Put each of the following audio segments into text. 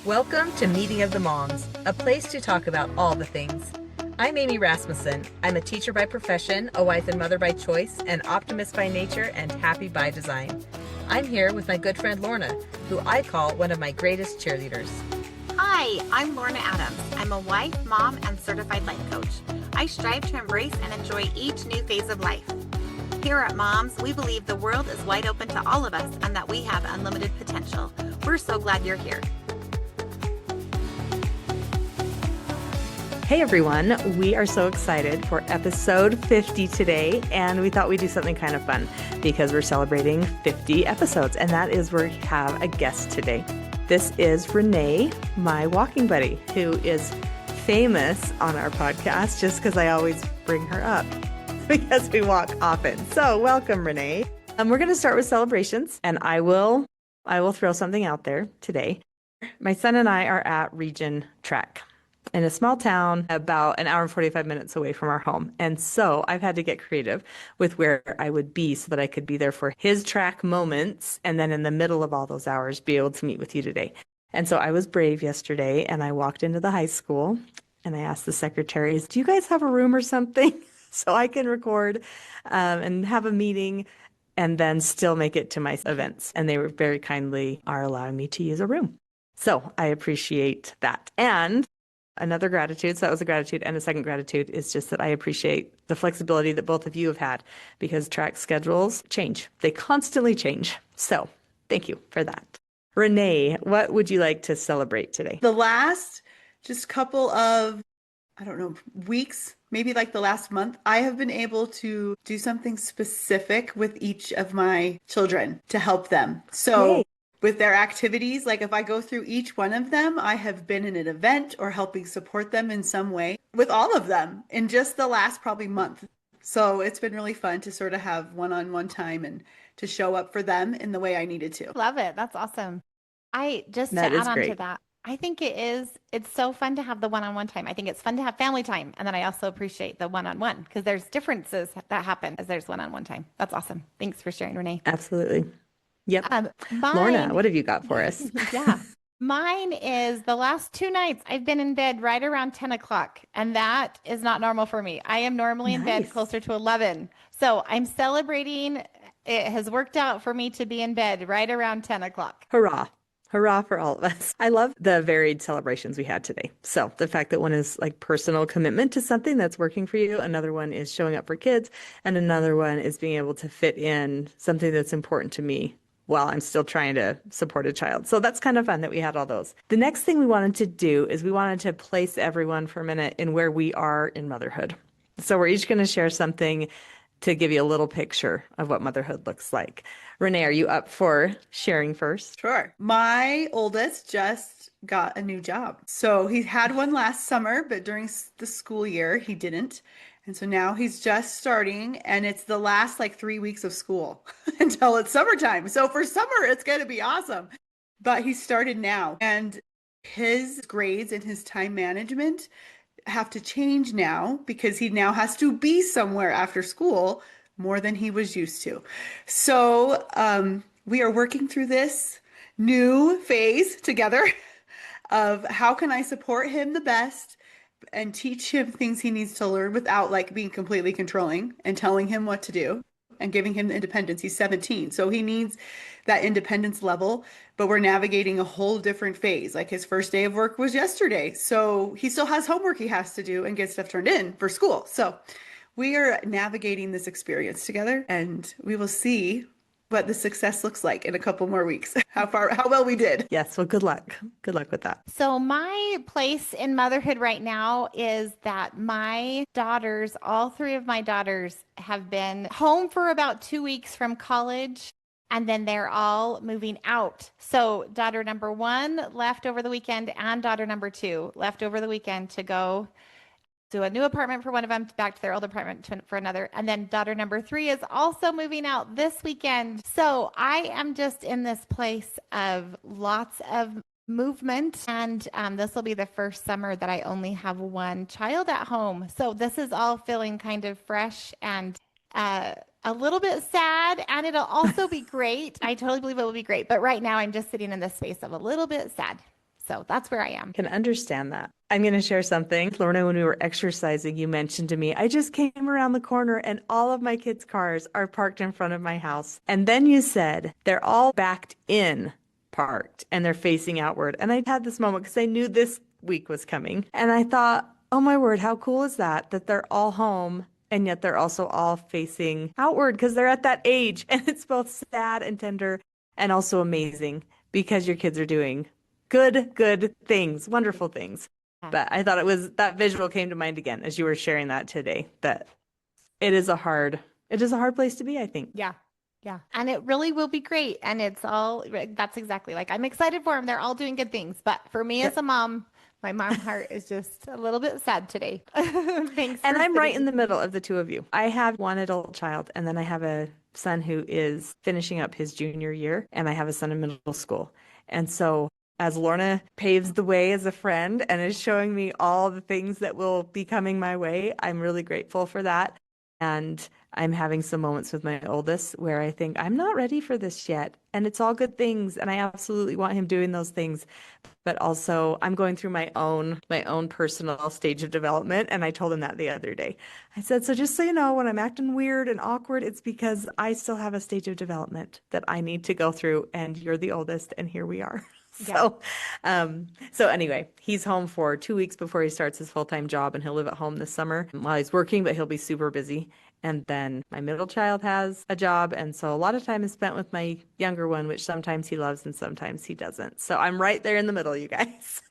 Welcome to Meeting of the Moms, a place to talk about all the things. I'm Amy Rasmussen. I'm a teacher by profession, a wife and mother by choice, an optimist by nature, and happy by design. I'm here with my good friend Lorna, who I call one of my greatest cheerleaders. Hi, I'm Lorna Adams. I'm a wife, mom, and certified life coach. I strive to embrace and enjoy each new phase of life. Here at Moms, we believe the world is wide open to all of us and that we have unlimited potential. We're so glad you're here. Hey everyone, we are so excited for episode 50 today, and we thought we'd do something kind of fun because we're celebrating 50 episodes, and that is where we have a guest today. This is Rene, my walking buddy, who is famous on our podcast just because I always bring her up because we walk often. So welcome, Rene. We're going to start with celebrations, and I will throw something out there today. My son and I are at Region Track in a small town about an hour and 45 minutes away from our home. And so I've had to get creative with where I would be so that I could be there for his track moments and then in the middle of all those hours be able to meet with you today. And so I was brave yesterday and I walked into the high school and I asked the secretaries, do you guys have a room or something so I can record and have a meeting and then still make it to my events? And they were very kindly are allowing me to use a room. So I appreciate that. And another gratitude, so that was a gratitude, and a second gratitude is just that I appreciate the flexibility that both of you have had because track schedules change. They constantly change. So thank you for that. Rene, what would you like to celebrate today? The last just couple of, weeks, maybe like the last month, I have been able to do something specific with each of my children to help them. So Yay. with their activities, like if I go through each one of them, I have been in an event or helping support them in some way with all of them in just the last probably month. So it's been really fun to sort of have one-on-one time and to show up for them in the way I needed to. Love it. That's awesome. To That is add on to great. that, I think it's so fun to have the one-on-one time. I think it's fun to have family time. And then I also appreciate the one-on-one because there's differences that happen as there's one-on-one time. That's awesome. Thanks for sharing, Renee. Absolutely. Yep. Lorna, Mine, what have you got for us? yeah. Mine is the last 2 nights I've been in bed right around 10 o'clock, and that is not normal for me. I am normally in bed Nice. closer to 11. So I'm celebrating. It has worked out for me to be in bed right around 10 o'clock. Hurrah. Hurrah for all of us. I love the varied celebrations we had today. So the fact that one is like personal commitment to something that's working for you, another one is showing up for kids, and another one is being able to fit in something that's important to me while I'm still trying to support a child. So that's kind of fun that we had all those. The next thing we wanted to do is we wanted to place everyone for a minute in where we are in motherhood. So we're each going to share something to give you a little picture of what motherhood looks like. Rene, are you up for sharing first? Sure. My oldest just got a new job. So he had one last summer, but during the school year, he didn't. And so now he's just starting, and it's the last like 3 weeks of school until it's summertime. So for summer, it's going to be awesome. But he started now, and his grades and his time management have to change now because he now has to be somewhere after school more than he was used to. So we are working through this new phase together of how can I support him the best and teach him things he needs to learn without like being completely controlling and telling him what to do and giving him the independence. He's 17, so he needs that independence level, but we're navigating a whole different phase. Like his first day of work was yesterday, so he still has homework he has to do and get stuff turned in for school. So we are navigating this experience together, and we will see what the success looks like in a couple more weeks, how well we did. Yes, well, good luck. Good luck with that. So my place in motherhood right now is that my daughters, all three of my daughters, have been home for about 2 weeks from college, and then they're all moving out. So daughter number one left over the weekend, and daughter number two left over the weekend to go to a new apartment for one of them, back to their old apartment for another. And then daughter number three is also moving out this weekend. So I am just in this place of lots of movement. And this will be the first summer that I only have one child at home. So this is all feeling kind of fresh and a little bit sad, and it'll also be great. I totally believe it will be great. But right now I'm just sitting in this space of a little bit sad. So that's where I am. Can understand that. I'm going to share something. Lorna, when we were exercising, you mentioned to me, I just came around the corner and all of my kids' cars are parked in front of my house. And then you said they're all backed in, parked, and they're facing outward. And I had this moment because I knew this week was coming. And I thought, oh my word, how cool is that? That they're all home and yet they're also all facing outward because they're at that age. And it's both sad and tender and also amazing because your kids are doing good things, wonderful things. But I thought that visual came to mind again as you were sharing that today, that it is a hard place to be, I think. Yeah. Yeah. And it really will be great. And that's exactly like, I'm excited for them. They're all doing good things. But for me as a mom, my mom heart is just a little bit sad today. Thanks. And I'm right in the middle of the two of you. I have one adult child, and then I have a son who is finishing up his junior year, and I have a son in middle school. And so as Lorna paves the way as a friend and is showing me all the things that will be coming my way, I'm really grateful for that. And I'm having some moments with my oldest where I think I'm not ready for this yet. And it's all good things. And I absolutely want him doing those things. But also I'm going through my own personal stage of development. And I told him that the other day. I said, so just so you know, when I'm acting weird and awkward, it's because I still have a stage of development that I need to go through. And you're the oldest. And here we are. So anyway, he's home for 2 weeks before he starts his full-time job, and he'll live at home this summer while he's working, but he'll be super busy. And then my middle child has a job, and so a lot of time is spent with my younger one, which sometimes he loves and sometimes he doesn't. So I'm right there in the middle, you guys.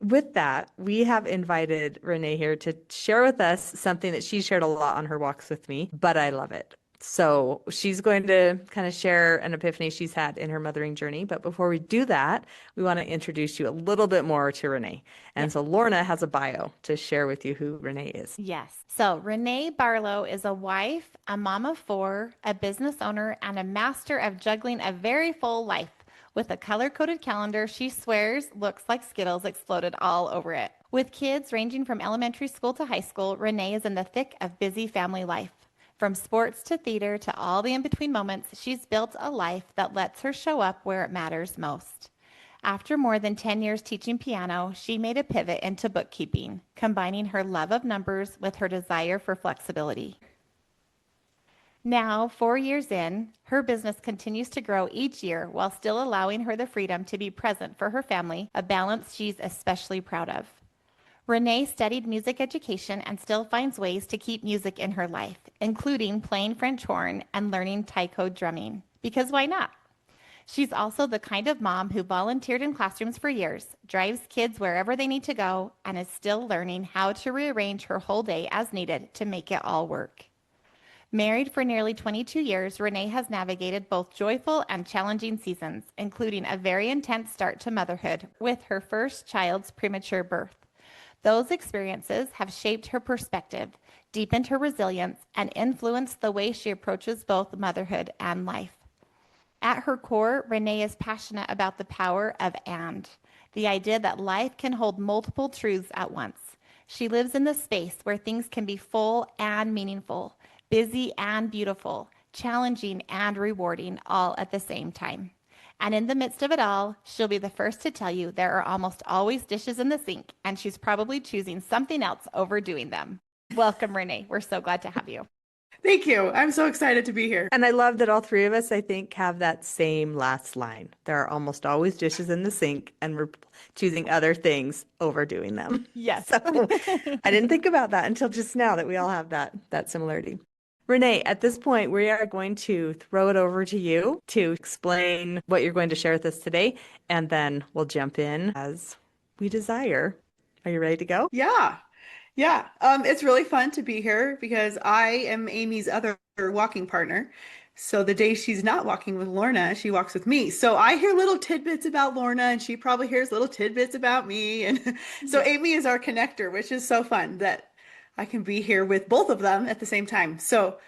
With that, we have invited Rene here to share with us something that she shared a lot on her walks with me, but I love it. So she's going to kind of share an epiphany she's had in her mothering journey. But before we do that, we want to introduce you a little bit more to Rene. And so Lorna has a bio to share with you who Rene is. Yes. So Rene Barlow is a wife, a mom of 4, a business owner, and a master of juggling a very full life. With a color-coded calendar she swears looks like Skittles exploded all over it. With kids ranging from elementary school to high school, Rene is in the thick of busy family life. From sports to theater to all the in-between moments, she's built a life that lets her show up where it matters most. After more than 10 years teaching piano, she made a pivot into bookkeeping, combining her love of numbers with her desire for flexibility. Now, 4 years in, her business continues to grow each year while still allowing her the freedom to be present for her family, a balance she's especially proud of. Rene studied music education and still finds ways to keep music in her life, including playing French horn and learning taiko drumming. Because why not? She's also the kind of mom who volunteered in classrooms for years, drives kids wherever they need to go, and is still learning how to rearrange her whole day as needed to make it all work. Married for nearly 22 years, Rene has navigated both joyful and challenging seasons, including a very intense start to motherhood with her first child's premature birth. Those experiences have shaped her perspective, deepened her resilience, and influenced the way she approaches both motherhood and life. At her core, Rene is passionate about the power of and, the idea that life can hold multiple truths at once. She lives in the space where things can be full and meaningful, busy and beautiful, challenging and rewarding, all at the same time. And in the midst of it all, she'll be the first to tell you there are almost always dishes in the sink, and she's probably choosing something else over doing them. Welcome, Rene. We're so glad to have you. Thank you. I'm so excited to be here. And I love that all three of us, I think, have that same last line. There are almost always dishes in the sink, and we're choosing other things over doing them. Yes. So I didn't think about that until just now that we all have that similarity. Rene, at this point, we are going to throw it over to you to explain what you're going to share with us today, and then we'll jump in as we desire. Are you ready to go? Yeah. It's really fun to be here because I am Amy's other walking partner. So the day she's not walking with Lorna, she walks with me. So I hear little tidbits about Lorna, and she probably hears little tidbits about me. And so Amy is our connector, which is so fun that I can be here with both of them at the same time. So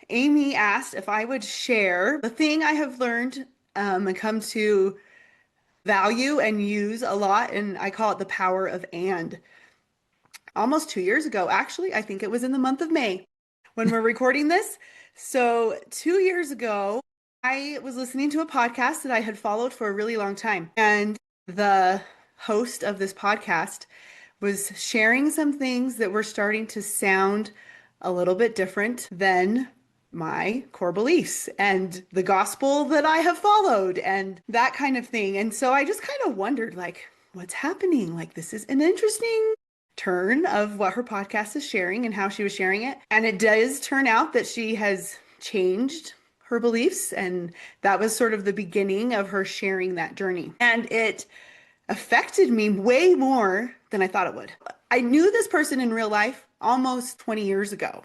Amy asked if I would share the thing I have learned and come to value and use a lot, and I call it the power of and. Almost 2 years ago, actually, I think it was in the month of May when we're recording this. So 2 years ago, I was listening to a podcast that I had followed for a really long time. And the host of this podcast was sharing some things that were starting to sound a little bit different than my core beliefs and the gospel that I have followed and that kind of thing. And so I just kind of wondered, like, what's happening? Like, this is an interesting turn of what her podcast is sharing and how she was sharing it. And it does turn out that she has changed her beliefs. And that was sort of the beginning of her sharing that journey. And it affected me way more than I thought it would. I knew this person in real life almost 20 years ago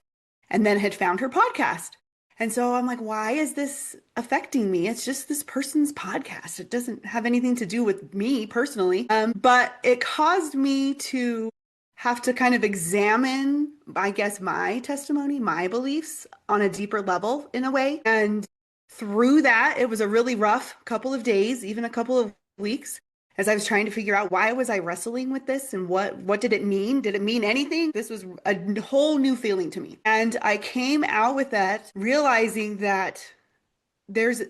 and then had found her podcast. And so I'm like, why is this affecting me? It's just this person's podcast. It doesn't have anything to do with me personally. But it caused me to have to kind of examine, I guess, my testimony, my beliefs on a deeper level in a way. And through that, it was a really rough couple of days, even a couple of weeks, as I was trying to figure out why was I wrestling with this and what did it mean? Did it mean anything? This was a whole new feeling to me. And I came out with that realizing that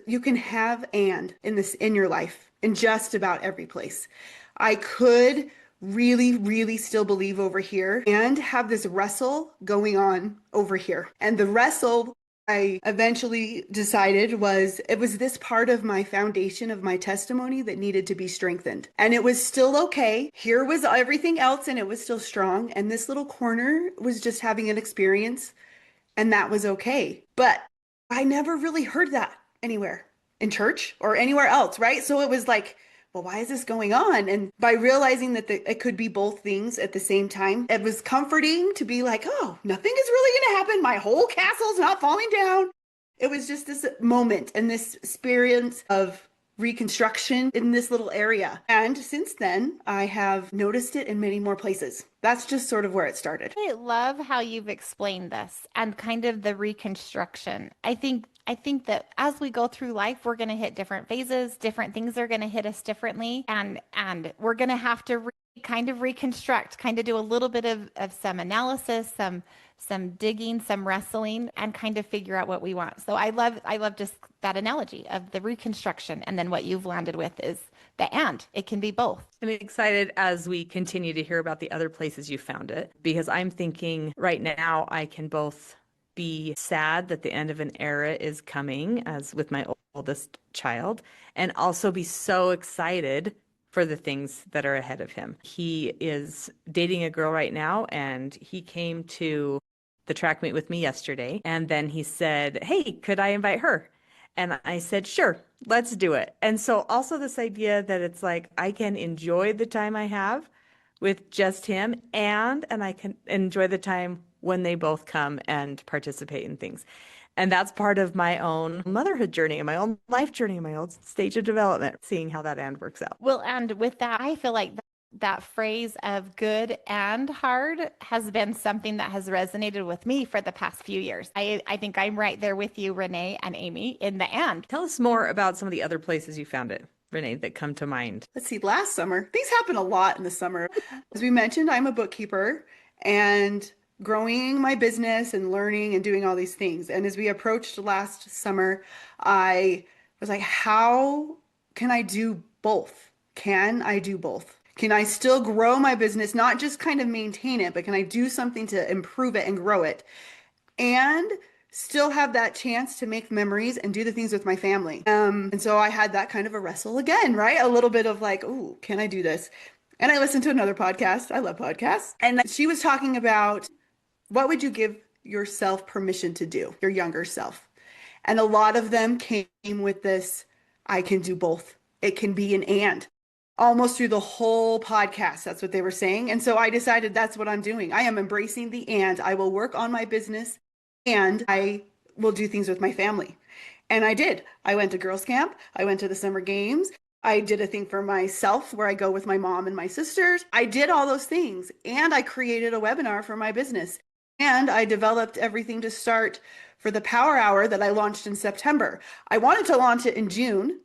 you can have and in this in your life in just about every place. I could really, really still believe over here and have this wrestle going on over here. And the wrestle I eventually decided it was this part of my foundation of my testimony that needed to be strengthened. And it was still okay. Here was everything else and it was still strong. And this little corner was just having an experience and that was okay. But I never really heard that anywhere in church or anywhere else, right? So it was like, well, why is this going on? And by realizing that it could be both things at the same time, it was comforting to be like, oh, nothing is really going to happen. My whole castle's not falling down. It was just this moment and this experience of reconstruction in this little area. And since then, I have noticed it in many more places. That's just sort of where it started. I love how you've explained this and kind of the reconstruction. I think that as we go through life, we're going to hit different phases, different things are going to hit us differently, and we're going to have to kind of reconstruct, kind of do a little bit of some analysis, some digging, some wrestling, and kind of figure out what we want. So I love just that analogy of the reconstruction, and then what you've landed with is it can be both. I'm excited as we continue to hear about the other places you found it, because I'm thinking right now I can both be sad that the end of an era is coming, as with my oldest child, and also be so excited for the things that are ahead of him. He is dating a girl right now, and he came to the track meet with me yesterday, and then he said, hey, could I invite her? And I said, sure, let's do it. And so also this idea that it's like I can enjoy the time I have with just him, and I can enjoy the time when they both come and participate in things. And that's part of my own motherhood journey and my own life journey and my own stage of development, seeing how that end works out. Well, and with that, I feel like that phrase of good and hard has been something that has resonated with me for the past few years. I think I'm right there with you, Rene and Amy, in the and. Tell us more about some of the other places you found it, Rene, that come to mind. Let's see, last summer, things happen a lot in the summer. As we mentioned, I'm a bookkeeper and growing my business and learning and doing all these things. And as we approached last summer, I was like, how can I do both? Can I do both? Can I still grow my business, not just kind of maintain it, but can I do something to improve it and grow it and still have that chance to make memories and do the things with my family? And so I had that kind of a wrestle again, right? A little bit of like, ooh, can I do this? And I listened to another podcast. I love podcasts. And she was talking about what would you give yourself permission to do, your younger self? And a lot of them came with this, I can do both. It can be an and. Almost through the whole podcast, that's what they were saying. And so I decided that's what I'm doing. I am embracing the and. I will work on my business and I will do things with my family. And I did. I went to girls camp. I went to the summer games. I did a thing for myself where I go with my mom and my sisters. I did all those things. And I created a webinar for my business. And I developed everything to start for the Power Hour that I launched in September. I wanted to launch it in June,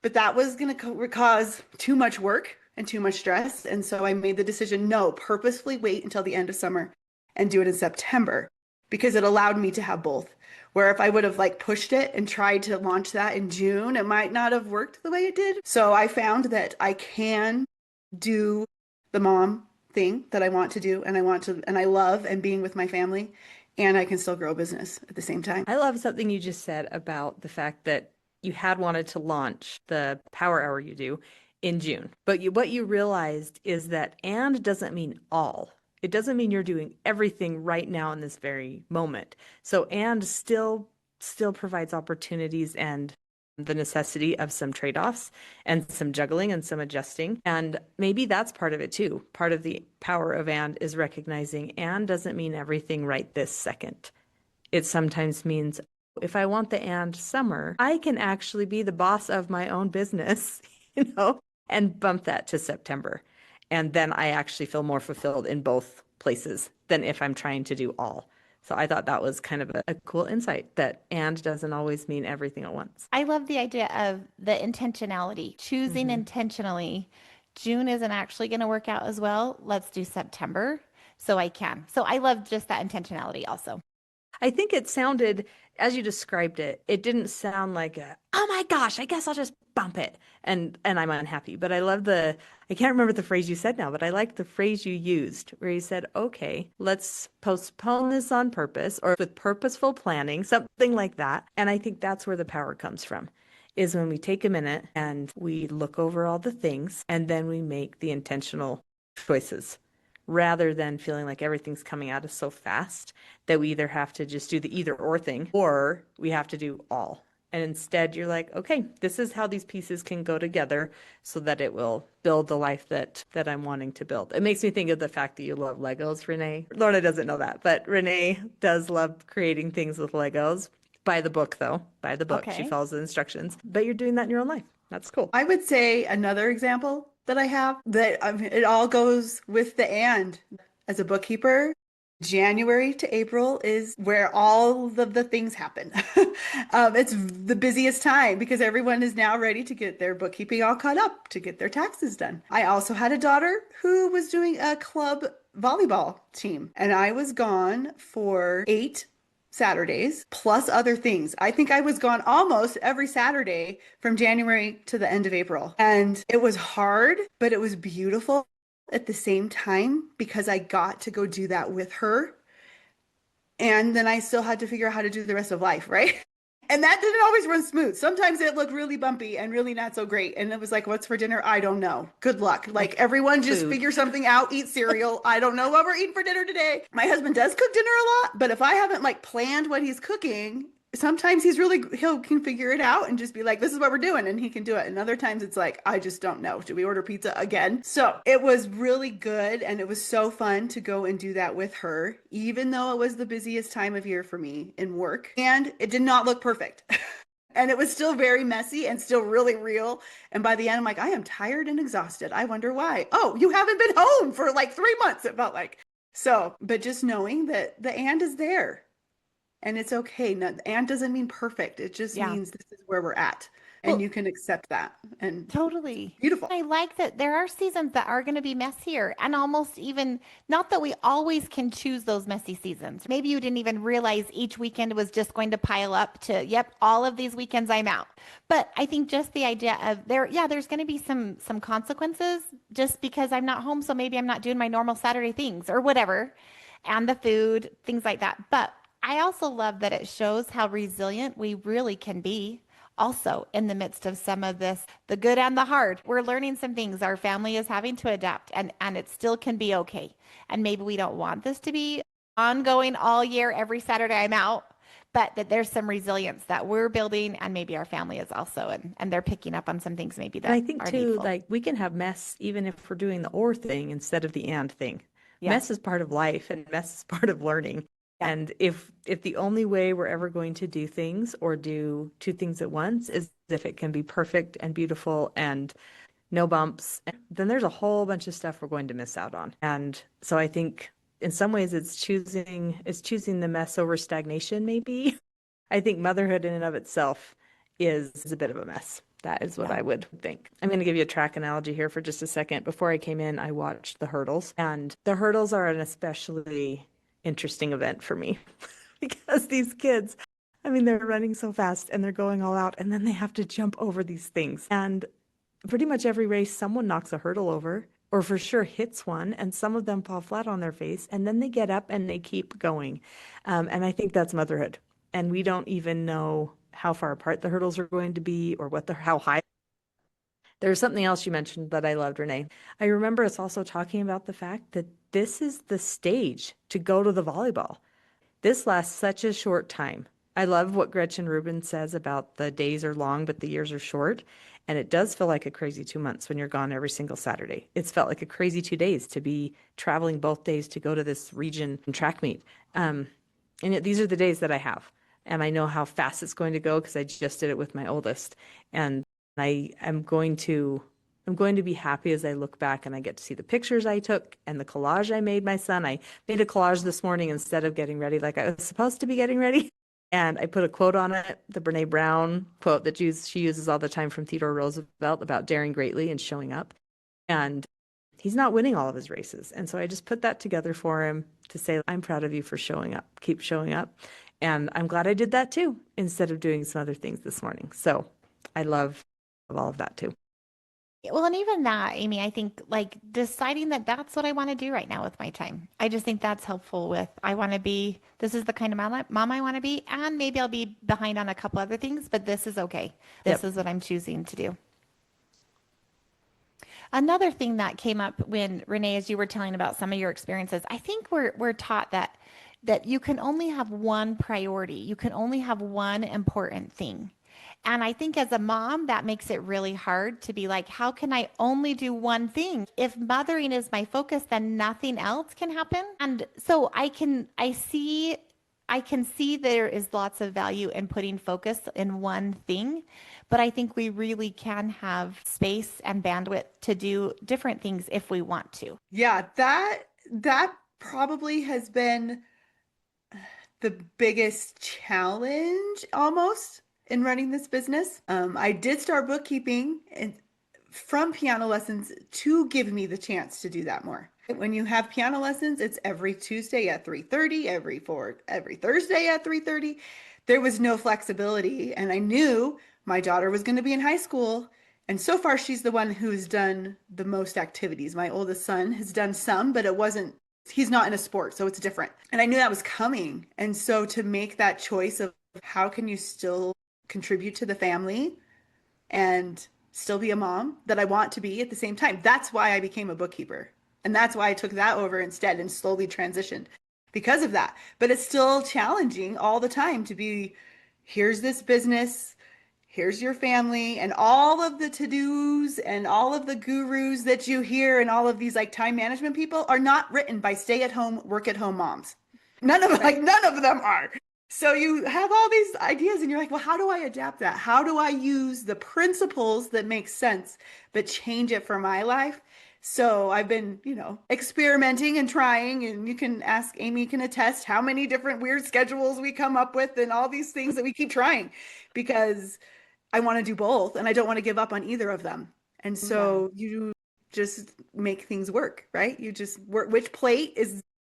but that was going to cause too much work and too much stress. And so I made the decision, no, purposefully wait until the end of summer and do it in September because it allowed me to have both. where if I would have like pushed it and tried to launch that in June, it might not have worked the way it did. So I found that I can do the mom thing that I want to do and and I love and being with my family, and I can still grow a business at the same time. I love something you just said about the fact that you had wanted to launch the power hour you do in June. But what you realized is that and doesn't mean all. It doesn't mean you're doing everything right now in this very moment. So and still provides opportunities and the necessity of some trade-offs and some juggling and some adjusting. And maybe that's part of it too. Part of the power of and is recognizing and doesn't mean everything right this second. It sometimes means if I want the and summer, I can actually be the boss of my own business, and bump that to September. And then I actually feel more fulfilled in both places than if I'm trying to do all. So I thought that was kind of a cool insight that and doesn't always mean everything at once. I love the idea of the intentionality, choosing intentionally. June isn't actually going to work out as well. Let's do September so I can. So I love just that intentionality also. I think it sounded, as you described it, it didn't sound like oh my gosh, I guess I'll just bump it and I'm unhappy. But I love I can't remember the phrase you said now, but I like the phrase you used where you said, okay, let's postpone this on purpose or with purposeful planning, something like that. And I think that's where the power comes from, is when we take a minute and we look over all the things and then we make the intentional choices, rather than feeling like everything's coming at us so fast that we either have to just do the either or thing or we have to do all. And instead you're like, okay, this is how these pieces can go together so that it will build the life that I'm wanting to build. It makes me think of the fact that you love Legos, Renee. Lorna doesn't know that, but Renee does love creating things with Legos. By the book, though. By the book. She Okay. follows the instructions. But you're doing that in your own life. That's cool. I would say another example that I have that it all goes with the and. As a bookkeeper, January to April is where all of the things happen. It's the busiest time because everyone is now ready to get their bookkeeping all caught up to get their taxes done. I also had a daughter who was doing a club volleyball team, and I was gone for 8 Saturdays plus other things. I think I was gone almost every Saturday from January to the end of April. And it was hard, but it was beautiful at the same time because I got to go do that with her. And then I still had to figure out how to do the rest of life, right? And that didn't always run smooth. Sometimes it looked really bumpy and really not so great. And it was like, what's for dinner? I don't know. Good luck. Like everyone just Food. figure something out, eat cereal. I don't know what we're eating for dinner today. My husband does cook dinner a lot, but if I haven't like planned what he's cooking, sometimes he can figure it out and just be like, this is what we're doing. And he can do it. And other times it's like, I just don't know. Should we order pizza again? So it was really good. And it was so fun to go and do that with her, even though it was the busiest time of year for me in work. And it did not look perfect. And it was still very messy and still really real. And by the end, I'm like, I am tired and exhausted. I wonder why. Oh, you haven't been home for like 3 months, it felt like. So, but just knowing that the and is there. And it's okay. And doesn't mean perfect. It just means this is where we're at. And Well, you can accept that. And totally. beautiful. I like that there are seasons that are going to be messier and almost even not that we always can choose those messy seasons. Maybe you didn't even realize each weekend was just going to pile up to, yep, all of these weekends I'm out. But I think just the idea of there's going to be some consequences just because I'm not home. So maybe I'm not doing my normal Saturday things or whatever, and the food, things like that. But I also love that it shows how resilient we really can be. Also, in the midst of some of this, the good and the hard, we're learning some things. Our family is having to adapt, and it still can be okay. And maybe we don't want this to be ongoing all year, every Saturday I'm out, but that there's some resilience that we're building, and maybe our family is also, and they're picking up on some things maybe that And I think are too, needful. like we can have mess even if we're doing the or thing instead of the and thing. Yeah. Mess is part of life and mess is part of learning. Yeah. And if the only way we're ever going to do things or do two things at once is if it can be perfect and beautiful and no bumps, then there's a whole bunch of stuff we're going to miss out on. And so I think in some ways it's choosing the mess over stagnation, maybe. I think motherhood in and of itself is a bit of a mess. That is what I would think. I'm going to give you a track analogy here for just a second. Before I came in, I watched the hurdles, and the hurdles are an especially interesting event for me because these kids, I mean, they're running so fast and they're going all out, and then they have to jump over these things. And pretty much every race, someone knocks a hurdle over or for sure hits one, and some of them fall flat on their face, and then they get up and they keep going. And I think that's motherhood. And we don't even know how far apart the hurdles are going to be or how high. There's something else you mentioned that I loved, Renee. I remember us also talking about the fact that this is the stage to go to the volleyball. This lasts such a short time. I love what Gretchen Rubin says about the days are long, but the years are short. And it does feel like a crazy 2 months when you're gone every single Saturday. It's felt like a crazy 2 days to be traveling both days to go to this region and track meet. And yet these are the days that I have. And I know how fast it's going to go because I just did it with my oldest. And I'm going to be happy as I look back and I get to see the pictures I took and the collage I made my son. I made a collage this morning instead of getting ready like I was supposed to be getting ready. And I put a quote on it, the Brene Brown quote that she uses all the time from Theodore Roosevelt about daring greatly and showing up. And he's not winning all of his races. And so I just put that together for him to say, I'm proud of you for showing up. Keep showing up. And I'm glad I did that too, instead of doing some other things this morning. So I love all of that too. Well, and even that, Amy, I think like deciding that that's what I want to do right now with my time. I just think that's helpful with, this is the kind of mom I want to be, and maybe I'll be behind on a couple other things, but this is okay. This is what I'm choosing to do. Another thing that came up when Renee, as you were telling about some of your experiences, I think we're taught that you can only have one priority. You can only have one important thing. And I think as a mom, that makes it really hard to be like, how can I only do one thing? If mothering is my focus, then nothing else can happen. And so I can see there is lots of value in putting focus in one thing, but I think we really can have space and bandwidth to do different things if we want to. Yeah, that probably has been the biggest challenge almost in running this business. I did start bookkeeping and from piano lessons to give me the chance to do that more. When you have piano lessons, it's every Tuesday at 3:30, every Thursday at 3:30. There was no flexibility, and I knew my daughter was going to be in high school, and so far she's the one who's done the most activities. My oldest son has done some, but he's not in a sport, so it's different. And I knew that was coming. And so to make that choice of how can you still contribute to the family and still be a mom that I want to be at the same time. That's why I became a bookkeeper. And that's why I took that over instead and slowly transitioned because of that. But it's still challenging all the time to be, here's this business, here's your family, and all of the to-dos and all of the gurus that you hear and all of these like time management people are not written by stay-at-home, work-at-home moms. None of them are. So you have all these ideas and you're like, well, how do I adapt that? How do I use the principles that make sense, but change it for my life? So I've been, experimenting and trying, and you can ask Amy, can attest how many different weird schedules we come up with and all these things that we keep trying because I want to do both and I don't want to give up on either of them. And so you just make things work, right? You just work, which plate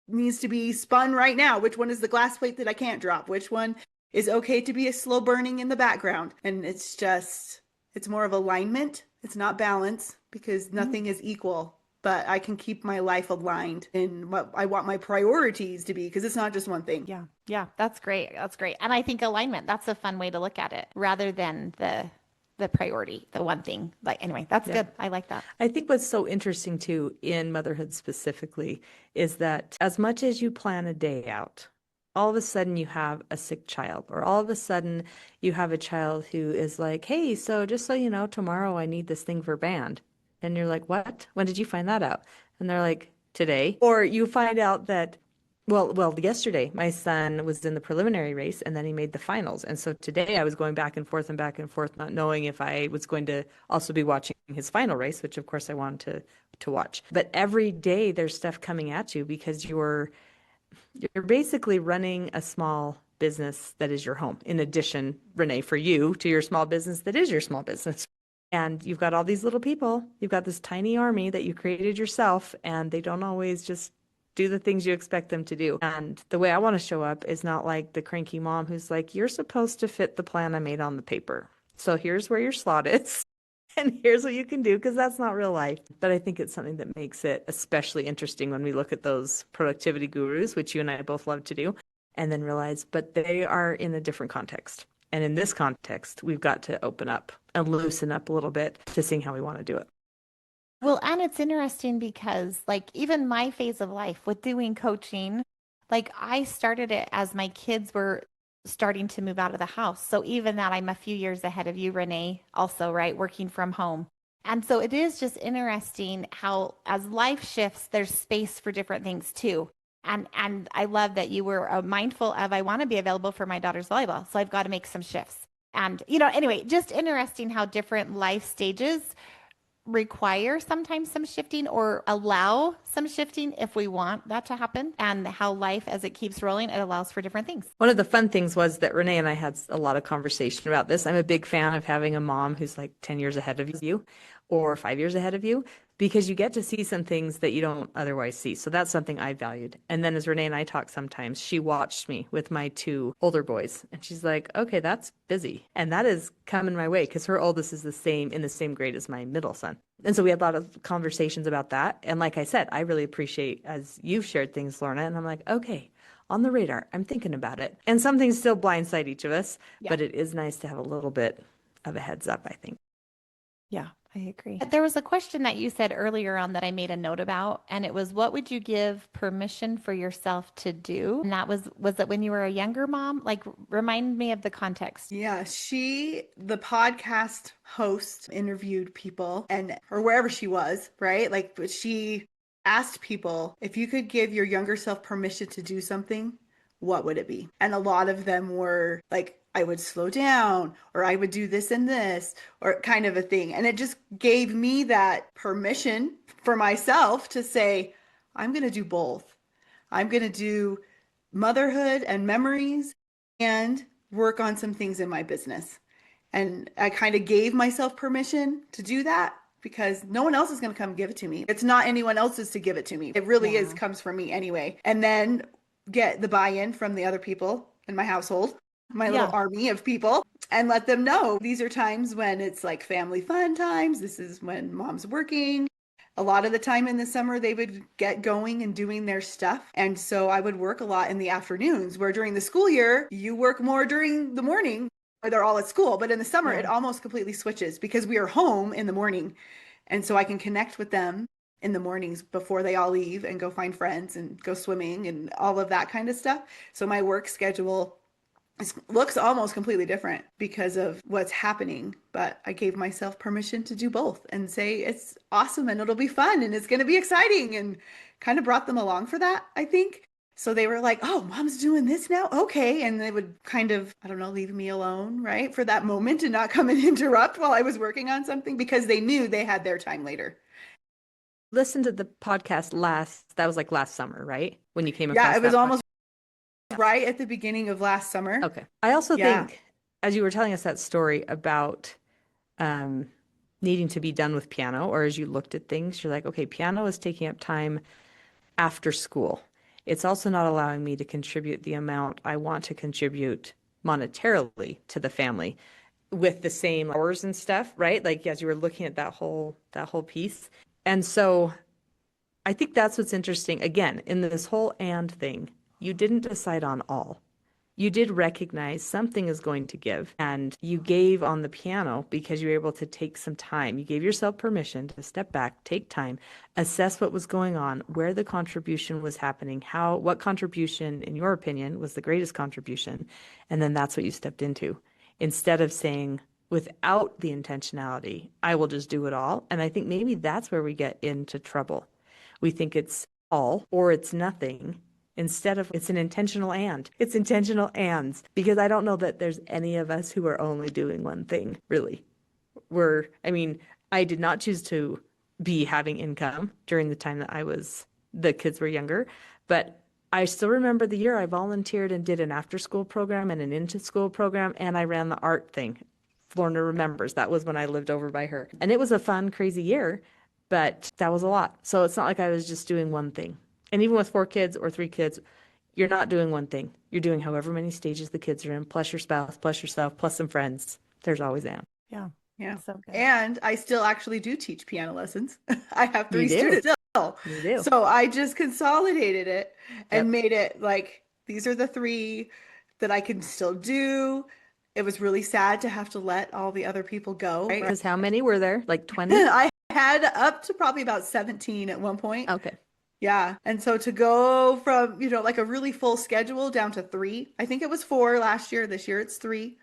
needs to be spun right now, which one is the glass plate that I can't drop, which one is okay to be a slow burning in the background. And it's more of alignment. It's not balance because nothing is equal, but I can keep my life aligned in what I want my priorities to be because it's not just one thing. Yeah, that's great. And I think alignment, that's a fun way to look at it rather than the priority, the one thing. Like, anyway, that's good. I like that. I think what's so interesting too in motherhood specifically is that as much as you plan a day out, all of a sudden you have a sick child, or all of a sudden you have a child who is like, hey, so just so you know, tomorrow I need this thing for band. And you're like, what? When did you find that out? And they're like, today. Or you find out that well, yesterday my son was in the preliminary race and then he made the finals. And so today I was going back and forth, not knowing if I was going to also be watching his final race, which of course I wanted to watch. But every day there's stuff coming at you because you're basically running a small business that is your home. In addition, Renee, for you, to your small business that is your small business. And you've got all these little people. You've got this tiny army that you created yourself, and they don't always just do the things you expect them to do. And the way I want to show up is not like the cranky mom who's like, you're supposed to fit the plan I made on the paper. So here's where your slot is. And here's what you can do, because that's not real life. But I think it's something that makes it especially interesting when we look at those productivity gurus, which you and I both love to do, and then realize, but they are in a different context. And in this context, we've got to open up and loosen up a little bit to seeing how we want to do it. Well, and it's interesting because, like, even my phase of life with doing coaching, like, I started it as my kids were starting to move out of the house. So even that, I'm a few years ahead of you, Renee, also, right? Working from home. And so it is just interesting how, as life shifts, there's space for different things too. And I love that you were mindful of, I want to be available for my daughter's volleyball, so I've got to make some shifts. And, anyway, just interesting how different life stages require sometimes some shifting or allow some shifting if we want that to happen, and how life, as it keeps rolling, it allows for different things. One of the fun things was that Renee and I had a lot of conversation about this. I'm a big fan of having a mom who's like 10 years ahead of you or 5 years ahead of you, because you get to see some things that you don't otherwise see. So that's something I valued. And then as Renee and I talk sometimes, she watched me with my 2 older boys and she's like, okay, that's busy. And that is coming my way, because her oldest is in the same grade as my middle son. And so we had a lot of conversations about that. And like I said, I really appreciate as you've shared things, Lorna, and I'm like, okay, on the radar, I'm thinking about it. And some things still blindside each of us, but it is nice to have a little bit of a heads up, I think. Yeah, I agree. There was a question that you said earlier on that I made a note about, and it was, what would you give permission for yourself to do? And that was it when you were a younger mom? Like, remind me of the context. Yeah, the podcast host, interviewed people or wherever she was, right? Like, but she asked people, if you could give your younger self permission to do something, what would it be? And a lot of them were like, I would slow down, or I would do this and this, or kind of a thing. And it just gave me that permission for myself to say, I'm going to do both. I'm going to do motherhood and memories and work on some things in my business. And I kind of gave myself permission to do that, because no one else is going to come give it to me. It's not anyone else's to give it to me. It really comes from me anyway. And then get the buy-in from the other people in my household, my little army of people, and let them know these are times when it's like family fun times. This is when mom's working. A lot of the time in the summer, they would get going and doing their stuff. And so I would work a lot in the afternoons, where during the school year, you work more during the morning, or they're all at school. But in the summer, it almost completely switches, because we are home in the morning. And so I can connect with them in the mornings before they all leave and go find friends and go swimming and all of that kind of stuff. So my work schedule looks almost completely different because of what's happening. But I gave myself permission to do both and say it's awesome and it'll be fun and it's going to be exciting, and kind of brought them along for that, I think. So they were like, oh, mom's doing this now? Okay. And they would kind of, I don't know, leave me alone, right, for that moment, and not come and interrupt while I was working on something, because they knew they had their time later. Listen to the podcast that was like last summer, right? When you came across it was that almost right at the beginning of last summer. Okay. I also think, as you were telling us that story about needing to be done with piano, or as you looked at things, you're like, okay, piano is taking up time after school. It's also not allowing me to contribute the amount I want to contribute monetarily to the family with the same hours and stuff, right? Like, as you were looking at that whole piece. And so I think that's what's interesting. Again, in this whole and thing, you didn't decide on all. You did recognize something is going to give, and you gave on the piano because you were able to take some time. You gave yourself permission to step back, take time, assess what was going on, where the contribution was happening, what contribution, in your opinion, was the greatest contribution, and then that's what you stepped into. Instead of saying, without the intentionality, I will just do it all. And I think maybe that's where we get into trouble. We think it's all or it's nothing. Instead of, it's intentional ands, because I don't know that there's any of us who are only doing one thing, really. I did not choose to be having income during the time that the kids were younger, but I still remember the year I volunteered and did an after school program and an into school program, and I ran the art thing. Lorna remembers, that was when I lived over by her. And it was a fun, crazy year, but that was a lot. So it's not like I was just doing one thing. And even with 4 kids or 3 kids, you're not doing one thing. You're doing however many stages the kids are in, plus your spouse, plus yourself, plus some friends. There's always Anne. Yeah. Yeah. So good. And I still actually do teach piano lessons. I have You 3 do. students still. You do. So I just consolidated it and Yep. made it like these are the 3 that I can still do. It was really sad to have to let all the other people go. Right? Because how many were there? Like 20? I had up to probably about 17 at one point. Okay. Yeah. And so to go from, like a really full schedule down to 3, I think it was 4 last year. This year it's 3.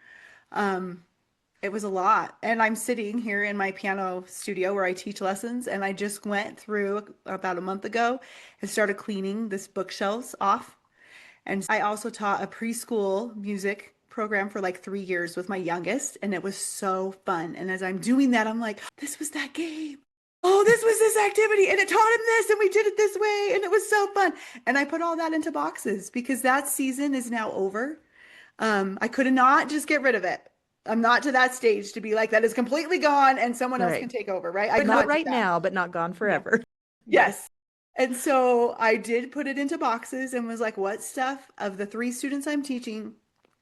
It was a lot. And I'm sitting here in my piano studio where I teach lessons. And I just went through about a month ago and started cleaning this bookshelves off. And I also taught a preschool music program for like 3 years with my youngest. And it was so fun. And as I'm doing that, I'm like, this was that game. Oh, this was this activity. And it taught him this. And we did it this way. And it was so fun. And I put all that into boxes because that season is now over. I could not just get rid of it. I'm not to that stage to be like, that is completely gone and someone else Right. can take over, right? I could Not do right that. now, but not gone forever. Yes. And so I did put it into boxes and was like, what stuff of the 3 students I'm teaching,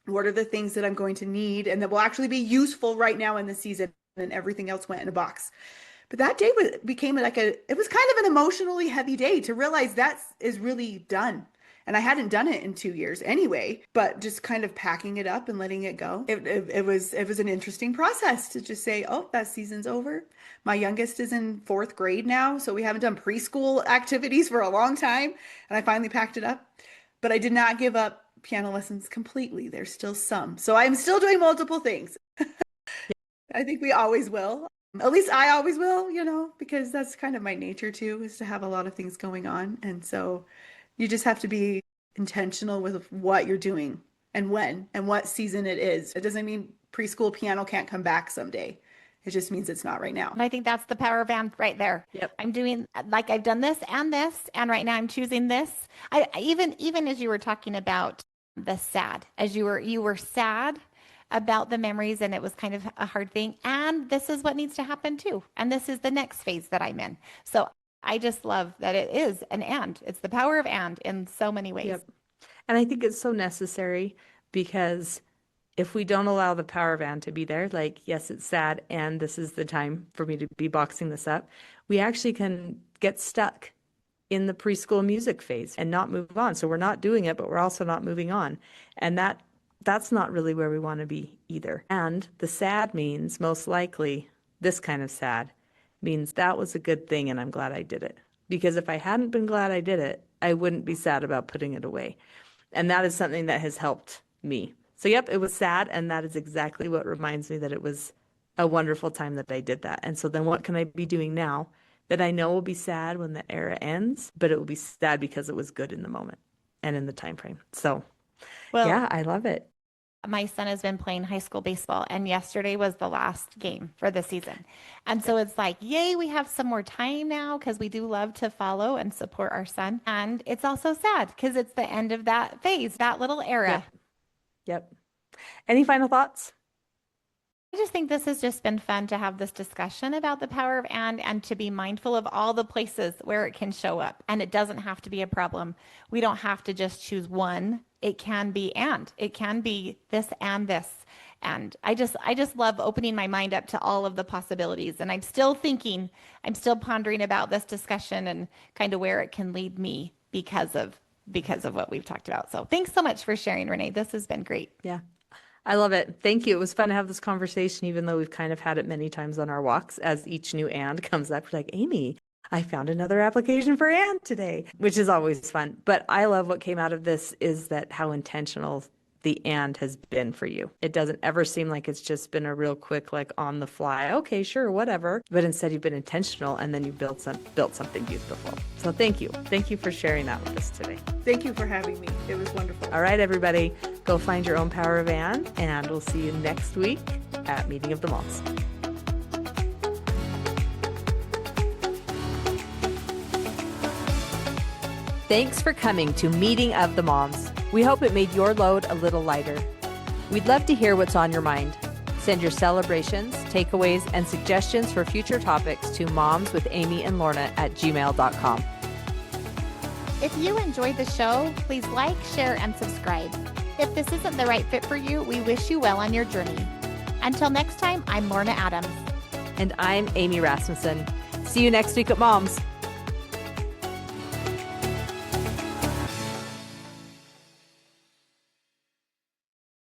what are the things that I'm going to need and that will actually be useful right now in the season? And everything else went in a box. But that day became like it was kind of an emotionally heavy day to realize that is really done. And I hadn't done it in 2 years anyway, but just kind of packing it up and letting it go. It was an interesting process to just say, oh, that season's over. My youngest is in 4th grade now, so we haven't done preschool activities for a long time. And I finally packed it up. But I did not give up piano lessons completely. There's still some. So I'm still doing multiple things. I think we always will. At least I always will, because that's kind of my nature too, is to have a lot of things going on. And so you just have to be intentional with what you're doing and when and what season it is. It doesn't mean preschool piano can't come back someday. It just means it's not right now. And I think that's the power of and right there. Yep. I'm doing like I've done this, and right now I'm choosing this. I even as you were talking about the sad, as you were sad about the memories and it was kind of a hard thing. And this is what needs to happen too. And this is the next phase that I'm in. So I just love that it is an and. It's the power of and in so many ways. Yep. And I think it's so necessary because if we don't allow the power of and to be there, like, yes, it's sad and this is the time for me to be boxing this up, we actually can get stuck in the preschool music phase and not move on. So we're not doing it, but we're also not moving on. And that's not really where we want to be either. And the sad means most likely this kind of sad means that was a good thing and I'm glad I did it. Because if I hadn't been glad I did it, I wouldn't be sad about putting it away. And that is something that has helped me. So yep, it was sad, and that is exactly what reminds me that it was a wonderful time that I did that. And so then what can I be doing now that I know will be sad when the era ends, but it will be sad because it was good in the moment and in the time frame. So Well, yeah, I love it. my son has been playing high school baseball, and yesterday was the last game for the season. And so it's like, yay, we have some more time now because we do love to follow and support our son. And it's also sad because it's the end of that phase, that little era. Yep. Any final thoughts? I just think this has just been fun to have this discussion about the power of and to be mindful of all the places where it can show up. And it doesn't have to be a problem. We don't have to just choose one. It can be and. It can be this and this. And I just love opening my mind up to all of the possibilities. And I'm still pondering about this discussion and kind of where it can lead me because of what we've talked about. So thanks so much for sharing, Rene. This has been great. Yeah. I love it. Thank you. It was fun to have this conversation, even though we've kind of had it many times on our walks. As each new and comes up, we're like, Amy, I found another application for and today, which is always fun. But I love what came out of this is that how intentional the and has been for you. It doesn't ever seem like it's just been a real quick, like on the fly, okay, sure, whatever. But instead you've been intentional and then you built something beautiful. So thank you. Thank you for sharing that with us today. Thank you for having me. It was wonderful. All right, everybody, go find your own power of and we'll see you next week at Meeting of the Moms. Thanks for coming to Meeting of the Moms. We hope it made your load a little lighter. We'd love to hear what's on your mind. Send your celebrations, takeaways, and suggestions for future topics to momswithamy and Lorna@gmail.com. If you enjoyed the show, please like, share, and subscribe. If this isn't the right fit for you, we wish you well on your journey. Until next time, I'm Lorna Adams. And I'm Amy Rasmussen. See you next week at Moms.